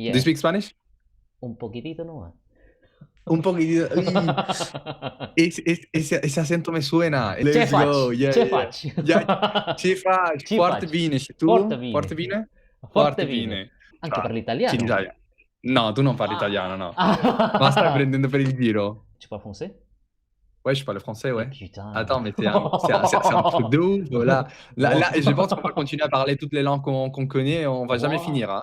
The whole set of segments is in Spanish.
Do you Yeah, speak Spanish? un poquitito nomás. Un poquitito. Ese acento me suena. Ce Let's go. faci? Yeah, Ce yeah. faci? Yeah. Ci faccio. Ci Forte faccio. bene. Forte Tu? Forte bene. bene? Forte Forte bene. bene. Anche per Ci l'italiano. l'Italia. No, tu non parli italiano, no. Ma stai Ah. prendendo per il giro? Tu parles français? Ouais, je parle français, Et ouais. putain. Attends, mais c'est un truc de ouf, là. Wow. Je pense qu'on va continuer à parler toutes les langues qu'on connaît, on va jamais Wow. finir, hein.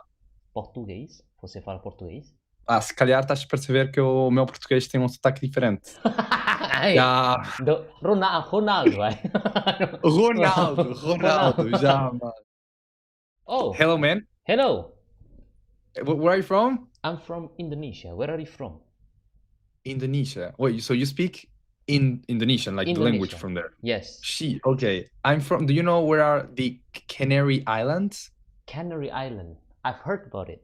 Português? Você fala português? Ah, se calhar estás a perceber que o meu português tem um sotaque diferente. Ai, Já. Ronaldo, vai. Ronaldo, já, mano. Oh, Hello, man. hello. Where are you from? I'm from Indonesia. Where are you from? Indonesia. Wait, so you speak in Indonesian, like the language Indonesia. from there? Yes. Okay. Do you know where are the Canary Islands? Canary Island. I've heard about it.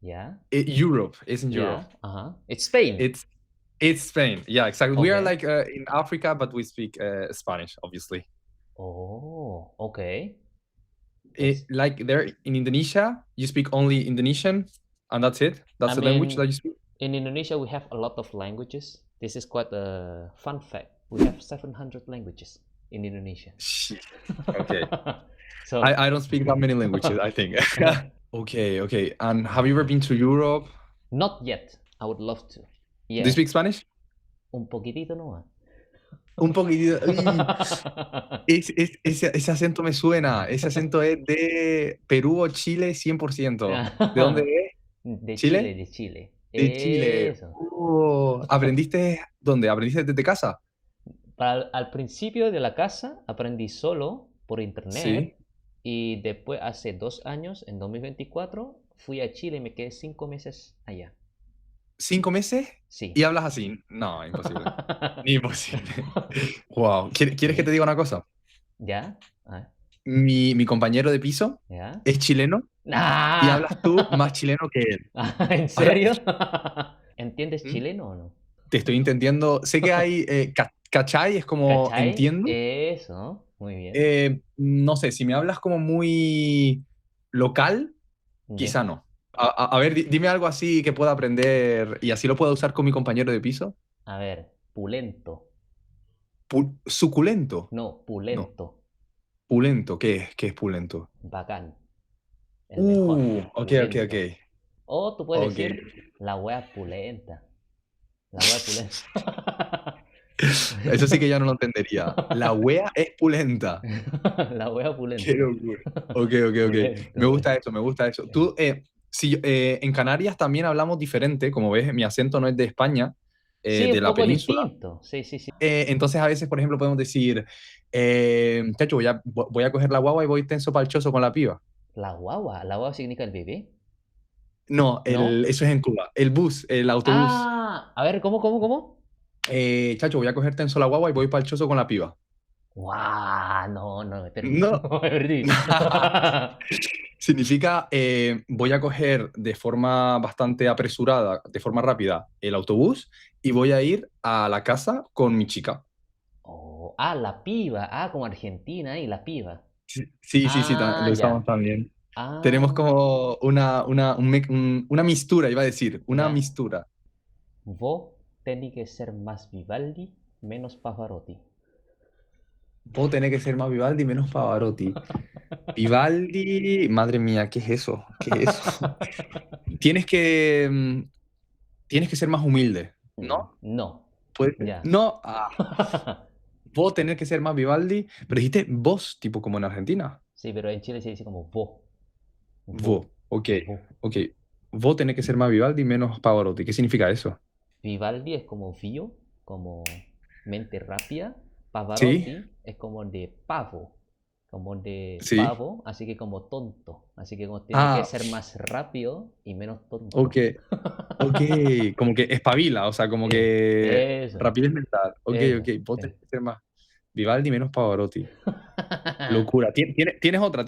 Yeah. Europe, it's in Europe. Yeah. Uh-huh. It's Spain. It's Spain. Yeah, exactly. We are Okay. like in Africa, but we speak Spanish, obviously. Oh, okay. Like there in Indonesia, you speak only Indonesian, and that's it. That's the language that you speak. In Indonesia, we have a lot of languages. This is quite a fun fact. We have 700 languages in Indonesia. Shit. Okay. So I don't speak that many languages, I think. Okay. And have you ever been to Europe? Not yet. I would love to. Yeah. Do you speak Spanish? Un poquitito nomás. Un poquitito. Ese acento me suena. Ese acento es de Perú o Chile 100%. ¿De dónde es? De ¿Chile? De Chile. De Chile. Eso. ¿Aprendiste dónde? ¿Aprendiste desde casa? Al principio de la casa aprendí solo por internet. Sí. Y después, hace 2 años, en 2024, fui a Chile y me quedé 5 meses allá. ¿5 meses? Sí. ¿Y hablas así? No, imposible. Imposible. Wow. ¿Quieres que te diga una cosa? ¿Ya? Mi compañero de piso ¿Ya? es chileno y hablas tú más chileno que él. ¿En serio? ¿Entiendes chileno o no? Te estoy entendiendo. Sé que hay ¿cachai? Es como ¿Cachai? entiendo. Eso, muy bien. No sé, si me hablas como muy local, quizá no. A ver, dime algo así que pueda aprender y así lo pueda usar con mi compañero de piso. A ver, pulento. ¿Suculento? No, pulento. No. ¿Pulento? ¿Qué es pulento? Bacán. El mejor. Ok. O tú puedes decir la wea pulenta. La wea pulenta. Eso sí que ya no lo entendería. La wea es pulenta. La wea pulenta. Qué locura. Ok. Me gusta eso. Tú, en Canarias también hablamos diferente. Como ves, mi acento no es de España, sí, de la península. Distinto. Sí. Entonces a veces, por ejemplo, podemos decir, chacho, voy a coger la guagua y voy tenso palchoso con la piba. ¿La guagua significa el bebé? No, eso es en Cuba. El bus, el autobús. A ver, ¿cómo? Chacho, voy a coger tenso la guagua y voy palchoso con la piba. ¡Guau! No, me perdí. No. Me perdí. Significa, voy a coger de forma bastante apresurada, de forma rápida, el autobús y voy a ir a la casa con mi chica. La piba. Como Argentina y la piba. Sí, lo usamos también. Tenemos como una mistura, iba a decir, una mistura. Vos tenés que ser más Vivaldi, menos Pavarotti. Vos tenés que ser más Vivaldi, menos Pavarotti. Vivaldi, madre mía, ¿qué es eso? Tienes que ser más humilde, ¿no? No. No. Vos tenés que ser más Vivaldi, pero dijiste vos, tipo como en Argentina. Sí, pero en Chile se dice como vos. Vos, ok. Vos tenés que ser más Vivaldi, menos Pavarotti. ¿Qué significa eso? Vivaldi es como Vio, como mente rápida. Pavarotti es como de pavo, pavo, así que como tonto. Así que como tiene que ser más rápido y menos tonto. Ok, como que espabila, o sea, como que rapidez mental. Ok, vos tenés que ser más Vivaldi, menos Pavarotti. Locura. ¿Tienes otra?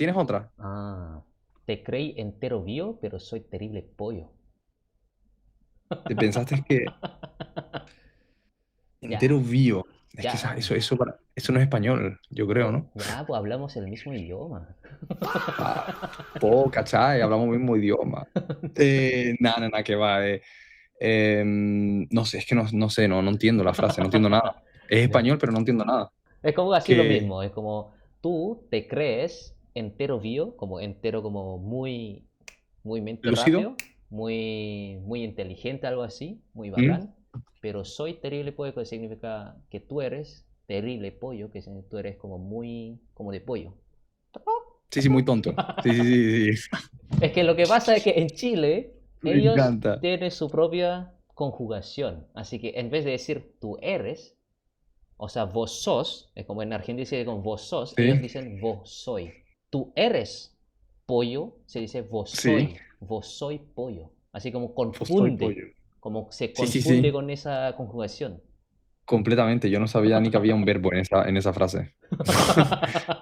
Te creí entero Vio, pero soy terrible pollo. ¿Te pensaste que entero Vio? Es que eso no es español, yo creo, ¿no? Ya, pues hablamos el mismo idioma. ¿Cachai? Hablamos el mismo idioma. Nada, que va. No sé, es que no sé, no entiendo la frase, no entiendo nada. Es español, pero no entiendo nada. Es como así lo mismo, es como tú te crees entero vivo, como entero, como muy mente ¿Lúcido? rápido, muy inteligente, algo así, muy bacán. Pero soy terrible pollo, que significa que tú eres terrible pollo, que tú eres como de pollo. Sí, muy tonto. Sí. Es que lo que pasa es que en Chile Me ellos encanta. tienen su propia conjugación. Así que en vez de decir tú eres, o sea, vos sos, es como en Argentina dice con vos sos, Sí. ellos dicen vos soy. Tú eres pollo, se dice vos Sí. soy pollo. Así como Pues soy confunde, pollo. como se Sí. confunde con esa conjugación. Completamente. Yo no sabía ni que había un verbo en esa frase.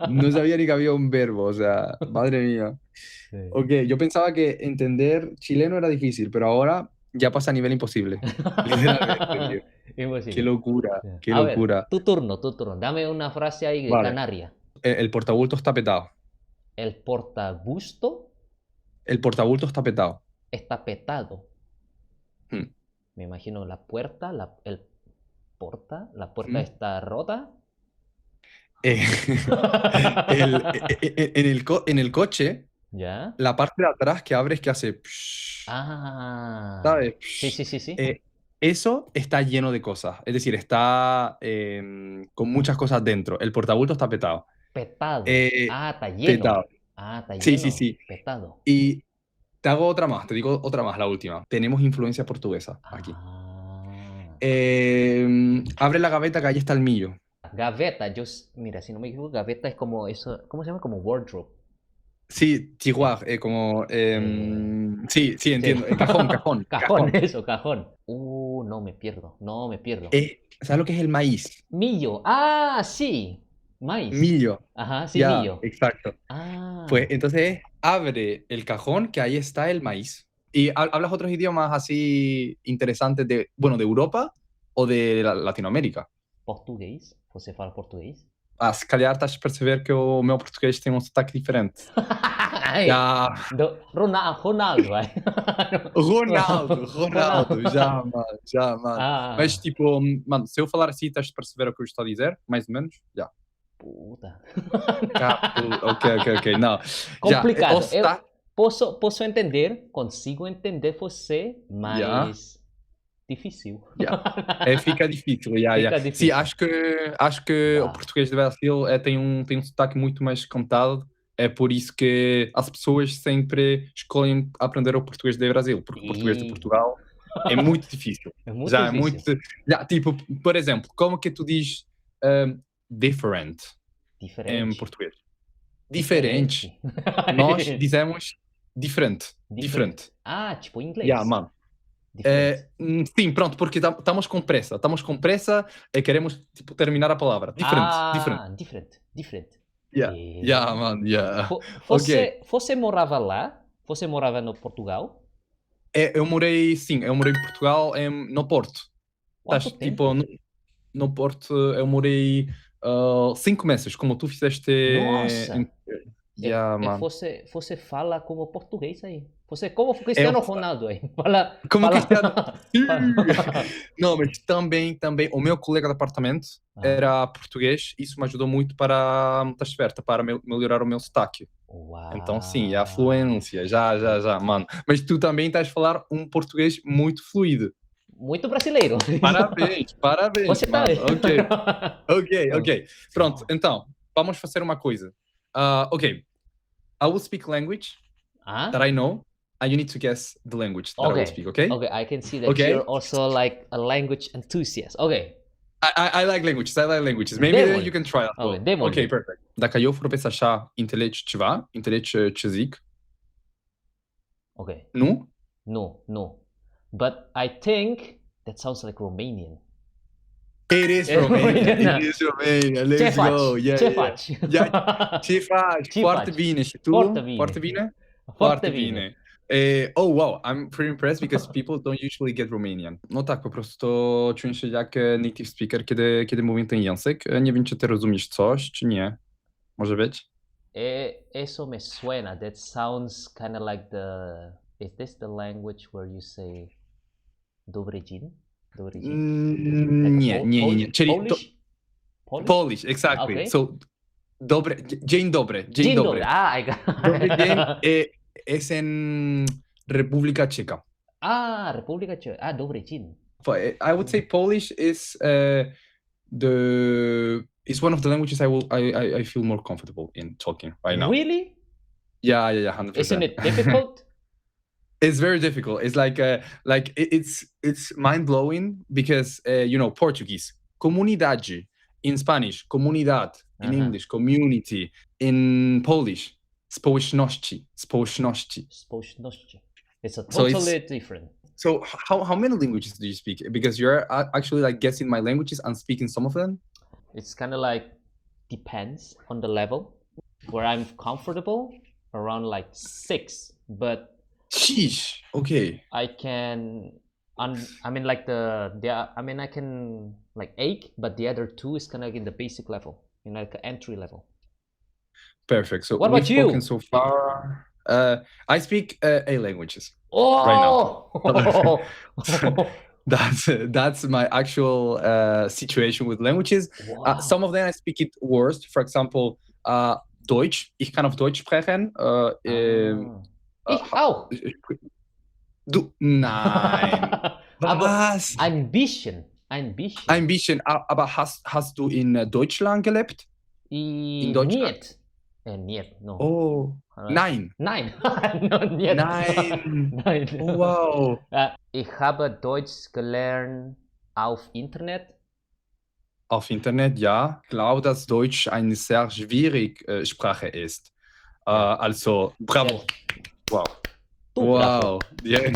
No sabía ni que había un verbo, o sea, madre mía. Sí. Ok, yo pensaba que entender chileno era difícil, pero ahora ya pasa a nivel imposible. Literalmente, tío. Qué Imposible. locura, qué A ver, locura. tu turno. Dame una frase ahí de Vale, Canaria. el portabulto está petado. El portabusto El portabulto está petado. está petado. Hmm. Me imagino la puerta, la puerta Hmm. está rota. Eh, en el coche, ¿Ya? la parte de atrás que abres que hace, psh, Ah. ¿sabes? Sí, Psh, sí, sí, sí. eso está lleno de cosas. Es decir, está con muchas cosas dentro. El portabulto está petado. Petado. Eh, Ah, está lleno. petado. Ah, está lleno. Sí. Petado. Y te hago otra más, te digo otra más, la última. Tenemos influencia portuguesa aquí. Ah. Abre la gaveta que ahí está el millo. Gaveta. Mira, si no me equivoco, gaveta es como eso. ¿Cómo se llama? Como wardrobe. Sí, Sí. tiroir, como... Eh, sí, sí. entiendo. Cajón, Cajón, cajón. eso, cajón. No me pierdo. No me pierdo. ¿Sabes lo que es el maíz? Millo. Ah, sí. Maíz. Millo. Ajá, sí, Ya, millo. exacto. Pues Ah. entonces abre el cajón que ahí está el maíz. ¿Y hablas otros idiomas así interesantes de Europa o de Latinoamérica? Português? Você fala português? Se calhar estás a perceber que o meu português tem um sotaque diferente. Ai, Já, Ronaldo, vai. Ronaldo, já, mano. Mas Ah, tipo, mano, se eu falar assim, estás a perceber o que eu estou a dizer? Mais ou menos? Já. puta. Ok, não. Já, ou Complicado. se está... Posso entender, consigo entender você, Já, mas difícil. já. Fica difícil, já. Fica Sim, difícil. acho que o Uau. português do Brasil tem um sotaque muito mais cantado. É por isso que as pessoas sempre escolhem aprender o português do Brasil, porque o português de E Portugal é muito difícil. é muito Já é difícil. muito. Já, tipo, por exemplo, como que tu dizes different em Diferente. português? Diferente. Nós dizemos diferente. Diferente. Ah, tipo em inglês. Já, mano. Diferente. Sim, pronto, porque estamos com pressa. Estamos com pressa e queremos tipo, terminar a palavra. Diferente. Ah, diferente. Já, mano, já. Ok. Você morava lá? Você morava no Portugal? Eu morei em Portugal, no Porto. Quanto Estás, tipo, tempo? no Porto eu morei 5 meses, como tu fizeste. Nossa! Já, mano. Você fala como português aí. Você como Eu, Cristiano Ronaldo aí. Fala, como Cristiano. fala. Não, mas também, o meu colega de apartamento era português, isso me ajudou muito para melhorar o meu sotaque. Uau. Então, sim, a fluência, já, mano. Mas tu também estás a falar um português muito fluido. Muito brasileiro. Parabéns, Você tá mano. aí. Ok. Pronto, então, vamos fazer uma coisa. Okay, I will speak language that I know, and you need to guess the language that I will speak, okay? Okay, I can see that you're also like a language enthusiast. Okay. I like languages. Maybe you can try as well. Okay, perfect. Dacă eu vorbesc așa înțelegi ceva? Înțelegi ce zic? Okay. Nu? No. But I think that sounds like Romanian. It is Romanian. Let's go. Ce faci? Ce faci? Foarte bine. Și tu? Foarte bine. Foarte bine? Oh wow, I'm pretty impressed because people don't usually get Romanian. No tak, po prostu czuję się jak native speaker, kiedy mówię ten język. Nie wiem, czy ty rozumiesz coś, czy nie. Może być? Eso me suena. That sounds kind of like the. Is this the language where you say dobry dzień? Dobry dzień? Like Nie. Czyli Polish? Polish, exactly. Okay. So, dzień dobry. Dzień dobry. I got Dobry dzień es en República Checa. República Checa. Dobry dzień. I would say Polish is it's one of the languages I feel more comfortable in talking right now. Really? Yeah, 100%. Isn't it difficult? It's very difficult. It's like it's mind blowing because Portuguese, comunidade, in Spanish, comunidad, in English, community, in Polish, społeczności. It's a totally different. So how many languages do you speak? Because you're actually like guessing my languages and speaking some of them. It's kind of like depends on the level where I'm comfortable, around like 6, but sheesh, okay. I can I mean like I can like 8, but the other 2 is kind of in the basic level, in like an entry level. Perfect. So what about you? Spoken so far, I speak 8 languages right now. That's my actual situation with languages. Wow. Some of them I speak it worst. For example, Deutsch. Ich kann auf Deutsch sprechen. Ich auch. Du? Nein. Was? Ambition. Aber hast du in Deutschland gelebt? In Deutschland? Niet, no. Oh, nein. Nein. No, niet. Nein. Oh, wow. Ich habe Deutsch gelernt auf Internet. Auf Internet, ja. Ich glaube, dass Deutsch eine sehr schwierige Sprache ist. Also, bravo. Wow. Wow. Yeah.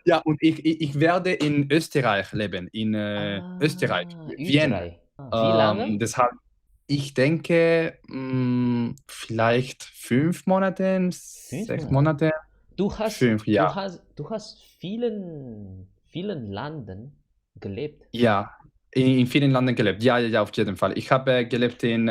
Ja, und ich werde in Österreich leben. In Österreich. Wien. Wie lange? Deshalb, ich denke, vielleicht 5 Monate, 6 Monate. Du hast 5, ja. Du hast vielen Ländern gelebt. Ja, in vielen Ländern gelebt. Ja, auf jeden Fall. Ich habe gelebt in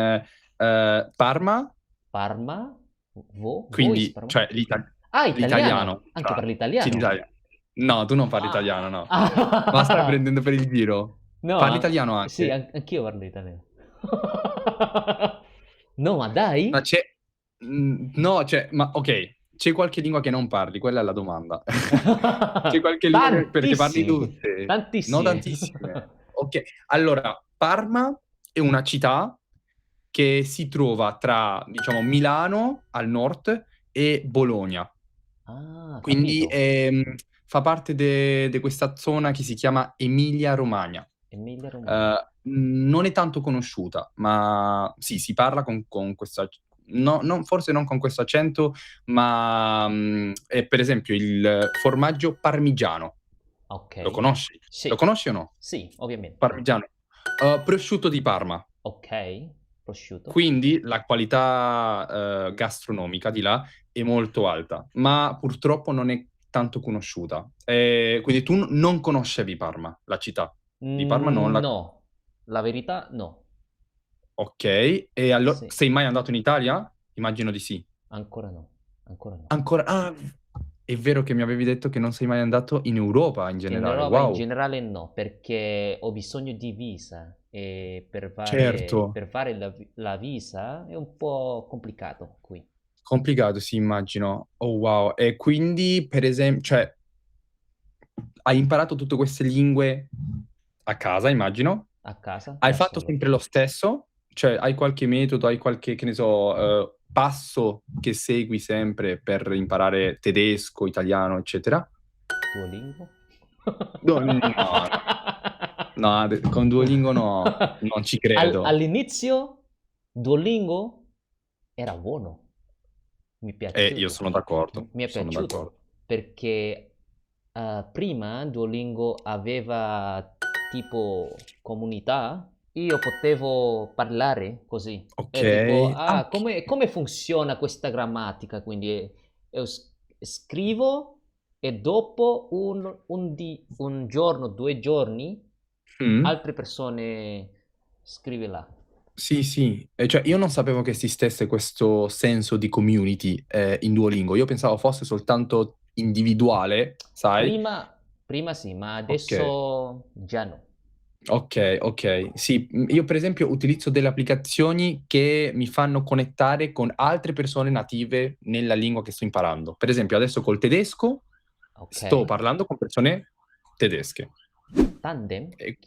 Parma. Parma? Wo? Quindi, Parma? cioè, l'italiano. Anche per l'italiano? No, tu non parli italiano, no. Ma stai prendendo per il giro? No, parli italiano anche? Sì, anch'io parlo italiano. No, ma dai? Ma ok, c'è qualche lingua che non parli, quella è la domanda. C'è qualche lingua perché parli tutte? Tantissime. No, tantissime. Ok, allora, Parma è una città che si trova tra, diciamo, Milano al nord e Bologna. Quindi fa parte di questa zona che si chiama Emilia-Romagna. Non è tanto conosciuta, ma sì, si parla con questo, forse non con questo accento, ma è per esempio il formaggio parmigiano. Ok. Lo conosci? Sì. Lo conosci o no? Sì, ovviamente. Parmigiano. Prosciutto di Parma. Ok, prosciutto. Quindi la qualità gastronomica di là è molto alta, ma purtroppo non è tanto conosciuta. Quindi tu non conoscevi Parma, la città? Di Parma No, la verità no. Ok, e allora sei mai andato in Italia? Immagino di sì. Ancora no. È vero che mi avevi detto che non sei mai andato in Europa in generale. In Europa wow. In generale no, perché ho bisogno di visa e per fare la visa è un po' complicato qui. Complicato, sì, immagino. Oh wow, e quindi per esempio, cioè, hai imparato tutte queste lingue a casa, immagino? A casa? Hai fatto sempre lo stesso? Cioè, hai qualche metodo, hai qualche, che ne so, passo che segui sempre per imparare tedesco, italiano, eccetera? Duolingo? No, con Duolingo no, non ci credo. All'inizio Duolingo era buono. Mi è piaciuto. Io sono d'accordo. Mi è piaciuto perché prima Duolingo aveva tipo comunità. Io potevo parlare così. Ok. Tipo, come funziona questa grammatica? Quindi scrivo e dopo un giorno, 2 giorni, altre persone scrive là. Sì, sì, cioè io non sapevo che esistesse questo senso di community in Duolingo, io pensavo fosse soltanto individuale, sai? Prima sì, ma Ok, adesso già no. ok, ok. Sì, io per esempio utilizzo delle applicazioni che mi fanno connettare con altre persone native nella lingua che sto imparando. Per esempio adesso col tedesco Ok. sto parlando con persone tedesche. Tandem? E-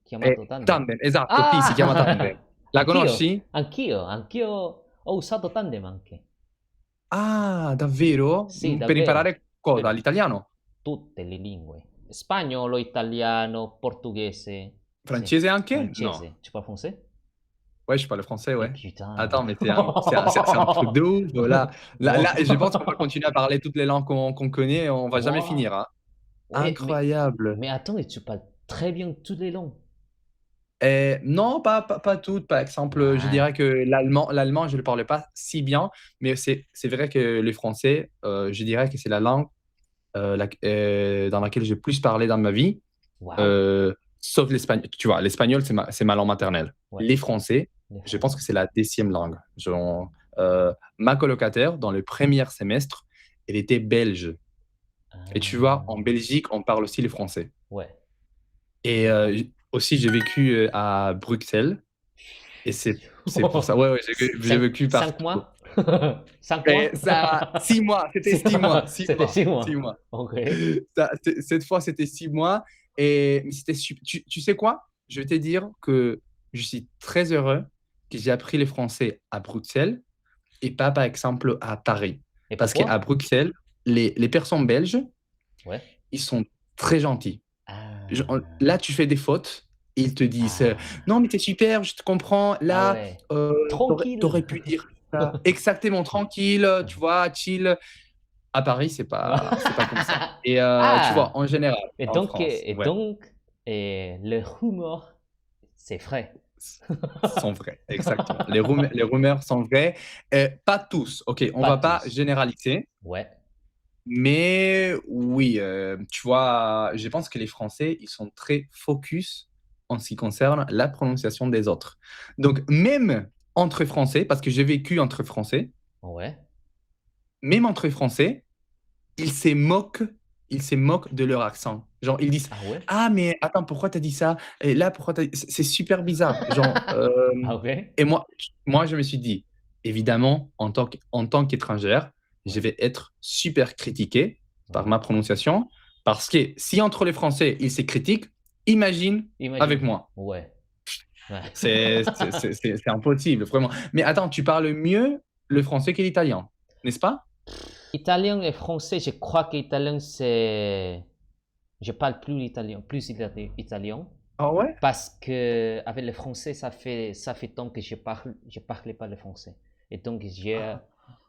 Chiamato Tandem? Tandem, esatto, sì, si chiama Tandem. Ah! La Anch'io, conosci? anch'io ho usato Tandem anche. Ah, davvero? Sì, Per davvero. imparare cosa? Per L'italiano? tutte le lingue. Spagnolo, italiano, portoghese. Sì, Francese anche? No. francese. Tu parles français? Ouais, je parle français, Et ouais. putain. Attends, mais c'est un truc de ouf. Là, je pense qu'on va continuer à parler toutes les langues qu'on connaît. On va jamais Wow. finir, hein. Ouais, Incroyable. mais attends, et tu parles très bien toutes les langues. Non, pas toutes. Par exemple, je Ouais. dirais que l'allemand, je ne le parle pas si bien, mais c'est vrai que le français, je dirais que c'est la langue dans laquelle j'ai plus parlé dans ma vie, Waouh. sauf l'espagnol. Tu vois, l'espagnol, c'est ma langue maternelle. Ouais, Les français, les je pense français. que c'est la 10e langue. Genre, ma colocataire, dans le premier semestre, elle était belge. Et tu vois, en Ah, Belgique, on parle aussi le français. ouais, Et je vois. aussi, j'ai vécu à Bruxelles. Et c'est pour ça. Ouais, ouais, j'ai vécu 5 partout. mois? 5 Et mois? ça, 6 mois, c'était 6 mois, six C'était mois, 6 mois. 6 mois. Ok. Cette fois, c'était 6 mois. Et tu sais quoi? Je vais te dire que je suis très heureux que j'ai appris le français à Bruxelles et pas, par exemple, à Paris. Et Parce qu'à pourquoi? Bruxelles, les personnes belges, Ouais. ils sont très gentils. Là, Ah, tu fais des fautes. Et ils te disent ah, non, mais t'es super, je te comprends. ah Là, ouais. t'aurais Tranquille. pu dire ça. Exactement, tranquille, tu vois, chill. À Paris, c'est pas comme ça. Et tu vois, Ah, en général, et en donc, France, ouais, le humor, c'est vrai. sont vrais, exactement. Les rumeurs sont vraies. Pas tous, ok, on Pas va pas tous. généraliser, Ouais. mais oui, tu vois, je pense que les Français, ils sont très focus en ce qui concerne la prononciation des autres. Donc, même entre Français, parce que j'ai vécu entre Français, Ouais. même entre Français, ils se moquent, ils se moquent de leur accent. Genre, ils disent: Ah ouais? «Ah, mais attends, pourquoi t'as dit ça? Et là, pourquoi t'as c'est super bizarre». Genre, Ah ouais? et moi, je me suis dit: «Évidemment, en tant qu'étrangère, je Ouais. vais être super critiqué par Ouais. ma prononciation, parce que si entre les Français, ils se critiquent, imagine avec Imagine. moi». Ouais. Ouais. C'est impossible, vraiment. Mais attends, tu parles mieux le français que l'italien, n'est-ce pas? Italien et français, je crois qu'italien c'est. Je parle plus l'italien, italien, Ah ouais? parce que avec le français, ça fait temps que je parlais pas le français. Et donc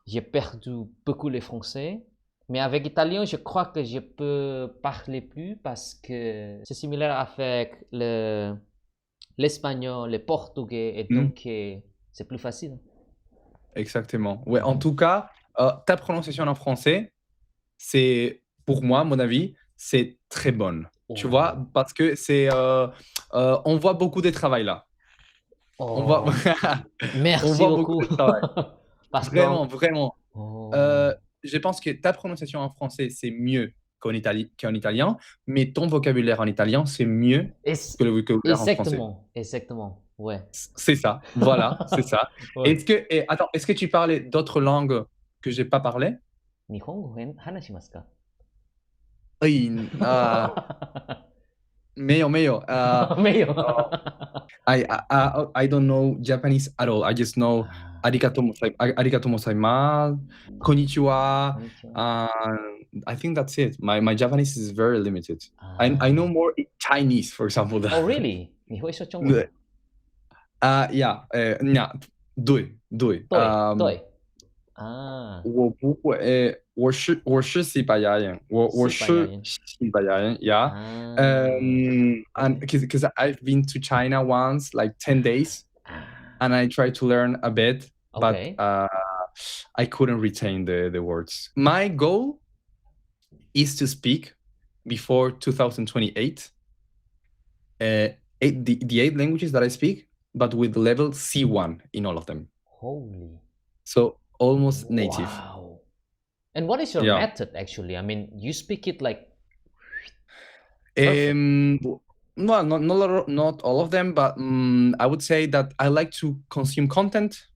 j'ai perdu beaucoup le français. Mais avec italien, je crois que je peux parler plus parce que c'est similaire avec l'espagnol, le portugais, et Mmh. donc c'est plus facile. Exactement. Ouais, en Mhm. tout cas, ta prononciation en français, c'est, pour moi, mon avis, c'est très bonne. Tu vois? Oh, Parce que on voit beaucoup de travail là. On voit, oh, on merci voit beaucoup beaucoup. de travail. Parce qu'on. Vraiment, vraiment. Oh. Euh, je pense que ta prononciation en français, c'est mieux qu'en italien, mais ton vocabulaire en italien, c'est mieux Es- que le vocabulaire en français. Exactement, exactement, ouais. C'est ça. Voilà, c'est ça. Ouais. Attends, est-ce que tu parlais d'autres langues que j'ai pas parlé? 日本語話しますか？ Oui, meio, meio. 没有。I don't know Japanese at all. I just know あ arigato gozaimasu, ー、konnichiwa. こんにちは。Uh, I think that's it. My Japanese is very limited. I know あ more in Chinese, for example. ー。Oh, really? 你会说中文？Yeah,对。对。啊，我是西班牙人，我西班牙是人。西班牙人，yeah. 啊 And，OK。because I've been to China once, like 10 days, 啊 and I tried to learn a bit, but OK。I couldn't retain the words. My goal is to speak before 2028 the 8 languages that I speak, but with the level C1 in all of them. Holy. So almost native. Wow. And what is your method actually? I mean, you speak it like well, not all of them, but I would say that I like to consume content.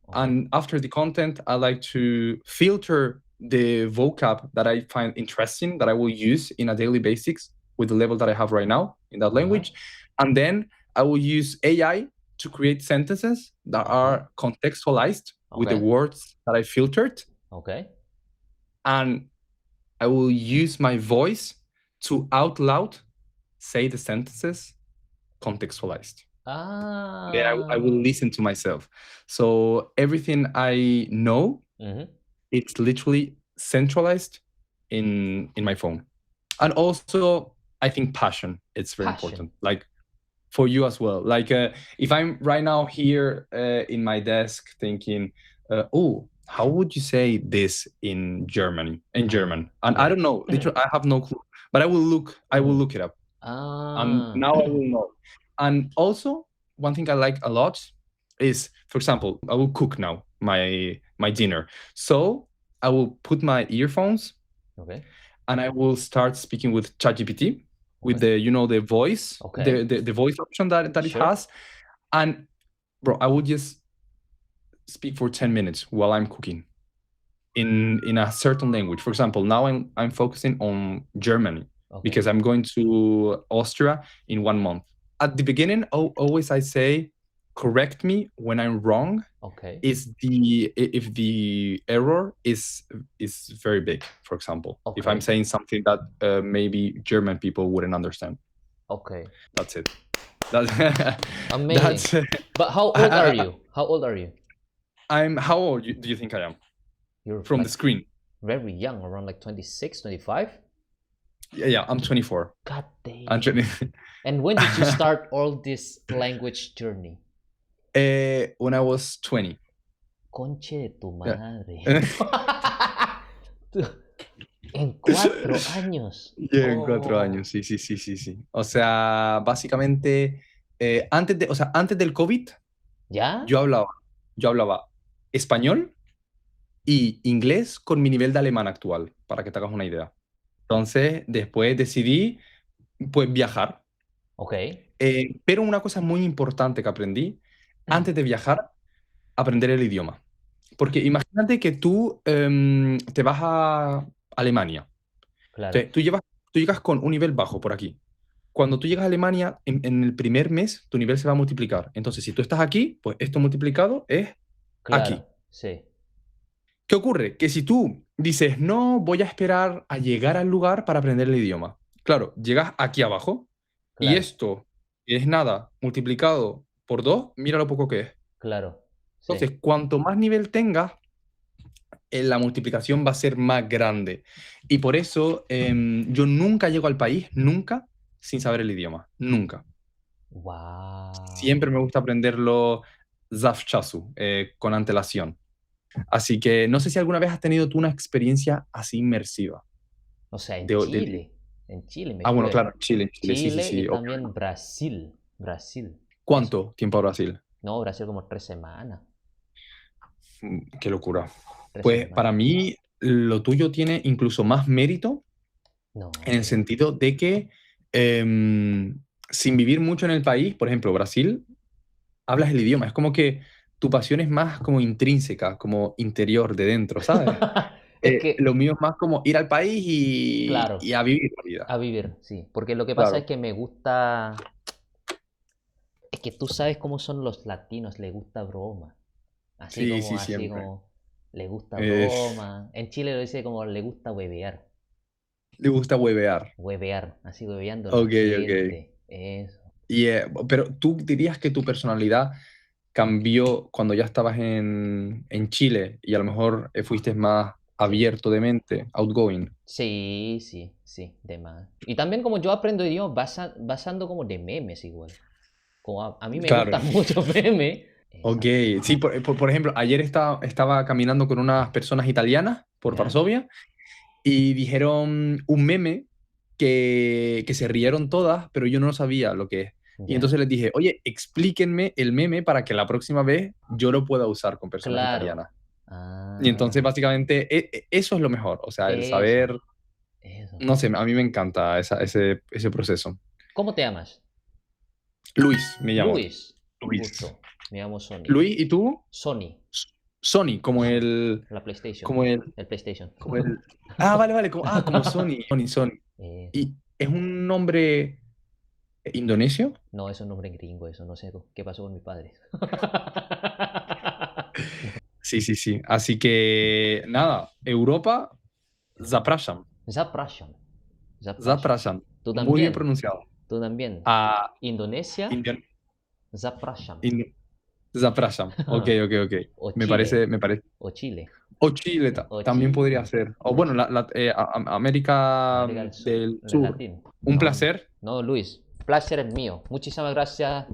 Okay. And after the content, I like to filter the vocab that I find interesting, that I will use in a daily basis with the level that I have right now in that language. And then I will use AI to create sentences that are contextualized with the words that I filtered. Okay. And I will use my voice to out loud say the sentences contextualized. Then I will listen to myself. So everything I know, it's literally centralized in my phone. And also, I think passion, it's very important. Like for you as well. Like if I'm right now here in my desk thinking, how would you say this in German? And I don't know, literally, I have no clue. But I will look it up. And now I will know. And also, one thing I like a lot is, for example, I will cook now my dinner. So I will put my earphones, and I will start speaking with ChatGPT with the the voice, the voice option that it has. And bro, I will just speak for 10 minutes while I'm cooking in a certain language. For example, now I'm focusing on Germany because I'm going to Austria in 1 month. At the beginning, always I say, correct me when I'm wrong. If the error is very big, for example, if I'm saying something that maybe German people wouldn't understand. That's it. Amazing. But how old are you? How old are you? How old do you think I am? You're from the screen. Very young, around like 26, 25? Yeah, I'm 24. God damn. And when did you start all this language journey? When I was 20. Conche de tu madre. En 4 años. Yeah, en 4 años, sí. O sea, básicamente, antes del COVID, yo hablaba español y inglés con mi nivel de alemán actual, para que te hagas una idea. Entonces, después decidí, pues, viajar. Pero una cosa muy importante que aprendí, antes de viajar, aprender el idioma. Porque imagínate que tú te vas a Alemania. Entonces, tú llegas con un nivel bajo por aquí. Cuando tú llegas a Alemania, en el primer mes, tu nivel se va a multiplicar. Entonces, si tú estás aquí, pues esto multiplicado es aquí. Sí. ¿Qué ocurre? Que si tú dices, no, voy a esperar a llegar al lugar para aprender el idioma. Claro, llegas aquí abajo y esto es nada multiplicado por 2, mira lo poco que es. Claro. Entonces, cuanto más nivel tengas, la multiplicación va a ser más grande. Y por eso yo nunca llego al país, nunca, sin saber el idioma. Nunca. Wow. Siempre me gusta aprenderlo zawczasu, con antelación. Así que no sé si alguna vez has tenido tú una experiencia así inmersiva. O sea, en Chile. En Chile me bueno, claro, Chile, sí. Y también Brasil. ¿Cuánto tiempo a Brasil? No, Brasil como 3 semanas. Qué locura. Pues para mí lo tuyo tiene incluso más mérito en el sentido de que sin vivir mucho en el país, por ejemplo, Brasil, hablas el idioma. Es como que tu pasión es más como intrínseca, como interior, de dentro, ¿sabes? Lo mío es más como ir al país y a vivir la vida. A vivir, sí. Porque lo que pasa es que me gusta... Es que tú sabes cómo son los latinos, les gusta broma. Así como le gusta broma. En Chile lo dice como le gusta huevear. Le gusta huevear. Huevear, así hueveando. Ok. Eso. Pero tú dirías que tu personalidad cambió cuando ya estabas en Chile y a lo mejor fuiste más abierto de mente, outgoing. Sí, de más. Y también como yo aprendo idiomas basando como de memes igual. Como a mí me gusta mucho memes. Ok, sí, por ejemplo, ayer estaba caminando con unas personas italianas por Varsovia y dijeron un meme que se rieron todas, pero yo no sabía lo que es. Y entonces les dije, oye, explíquenme el meme para que la próxima vez yo lo pueda usar con personas Claro. italianas. Y entonces, básicamente, eso es lo mejor. O sea, el Eso. saber, Eso. no sé, a mí me encanta ese proceso. ¿Cómo te llamas? Luis, me llamo. Luis. Luis. Gusto. Me llamo Sony. Luis, ¿y tú? Sony. Sony, como el... La PlayStation. Como el... El PlayStation. Como el... Ah, vale, vale. Como Sony. Sony, Sony. ¿Y es un nombre indonesio? No, es un nombre gringo, eso no sé qué pasó con mi padre. Sí, sí, sí. Así que, nada, Europa, Zapraszam. Zapraszam. Zapraszam. Tú Muy bien también. pronunciado. Tú también. Ah, Indonesia, Indian- Zapraszam. Zapraszam. Ok, ok, ok. O Me Chile. parece, me parece. O Chile. O Chile O también Chile. podría ser. O O bueno, Chile. América América del Sur. del El Sur. latín. Un No, placer. no, Luis. Placer es mío. Muchísimas gracias.